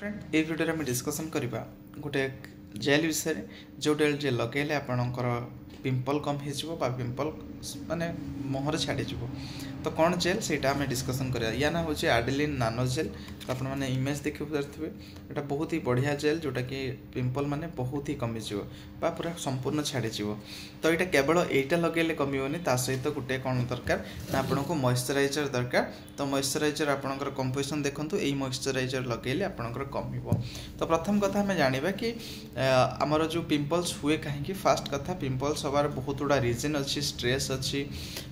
Friend ये video में discussion करवा गोटे जेल विषय जो जे लगे आपणकर पिंपल कम हो पिंपल माने मुहर छाड़ी तो कौन जेल से आम डिस्कसन करा या ना हूँ आडेलिन नानो जेल तो आप इमेज देखी पारे यहाँ बहुत ही बढ़िया जेल जोटा कि पिंपल माने बहुत ही कमिज पूरा संपूर्ण छाड़ी तो यहाँ केवल यहीटा लगे कमिबनी ता सहित गोटे कौन दरकार ना आपन को मॉइस्चराइजर दरकार तो मॉइस्चराइजर आपंकर कंपोजिशन देखूँ यही मॉइस्चराइजर लगे आपंकर कमिब तो प्रथम कथा आम जाना कि आमर जो पिंपल्स हुए कहीं फास्ट कथा पिंपल्स हबार बहुत गुड़ा रिजन अच्छी स्ट्रेस अच्छी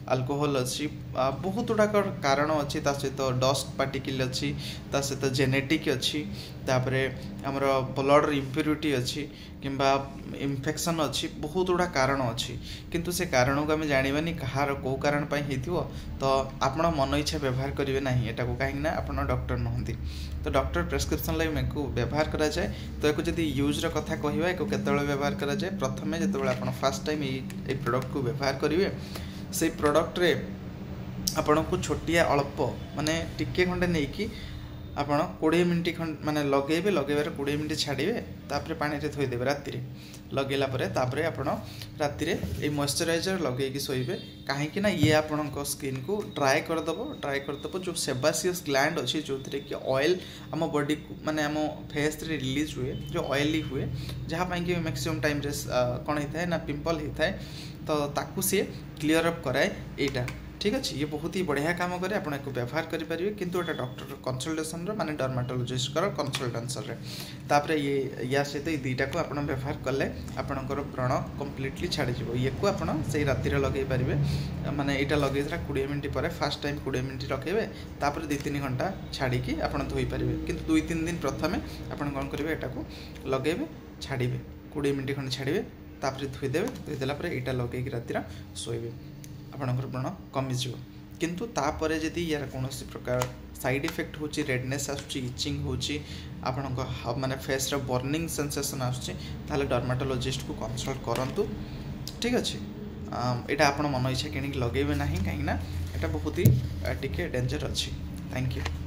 अल्कोहल अच्छी बहुत गुड़ाक कारण अच्छी सहित डस्ट पार्टिकल अच्छी सहित जेनेटिक अच्छी तापरे आमर ब्लड इम्प्यूरिटी अच्छी किंबा इन्फेक्शन अच्छी बहुत गुड़ा कारण अच्छी किंतु से कारण को आम जानानी कहार कौ कारण हो तो आपण मन इच्छा व्यवहार करेंगे ना यहाँ को कहीं आप डॉक्टर नहंती तो डॉक्टर प्रेस्क्रिप्शन लगे को व्यवहार करा जाए तो एक जदि यूज कथा कहवा एक केतବେଳେ व्यवहार करा जाए प्रथमे जो आप फर्स्ट टाइम ये प्रोडक्ट को व्यवहार करेंगे से प्रोडक्ट रे आपण को छोटिया अल्प माने टिके खंडे नहीं कि आपण 20 मिनट खंड माने लगेबे लगेबार 20 मिनट छाड़िबे तापरे पानी रे थोई देबे राति रे लगेला परे तापरे आपण राति रे ए मॉइस्चराइजर लगे कि सोइबे काहे कि ना ये आपणक स्किन को ड्राई कर दबो जो सेबासियस ग्लैंड अच्छी जो थे कि ऑयल आम बॉडी माने आम फेस रे रिलीज हुए जो ऑयली हुए जहाँ कि मैक्सिमम टाइम रे कौन होता है ना पिंपल होता है तो ताकू सी क्लीयर अप कराए यहाँ ठीक अच्छे ये बहुत ही बढ़िया काम करे आप व्यवहार करेंगे किंतु एटा डॉक्टर कंसल्टेशन माने डर्माटोलॉजिस्ट कंसल्टेंसन रे तापरे ये या सहित ये दुईटा को आप व्यवहार कले आपणकर व्रण कम्प्लीटली छाड़ी ये को आप से राति लगे पारे माने यहाँ लगे 20 मिनट पर फास्ट टाइम 20 मिनट रखेबे तापर 2-3 घंटा छाड़ी आप धोई पारे किंतु 2-3 दिन प्रथमे आप कौन करेंगे यहाँ को लगेबे छाड़िबे 20 मिनट खंड छाड़िबे तापर धोईदेला यहाँ लगे राति शोबे आपणकर व्रण कमिज किंतु तापर जदि यार कौन प्रकार साइड इफेक्ट होची रेडनेस आसुची इचिंग होची आपणक माने फेस रे बर्निंग सेंसेशन आसुची ताले डर्माटोलॉजिस्ट को कंसल्ट करंतु ठीक अच्छे यहाँ आप मन इच्छा कि लगेबे नहीं कहीं ना यहाँ बहुत ही टिके डेंजर अच्छी थैंक यू।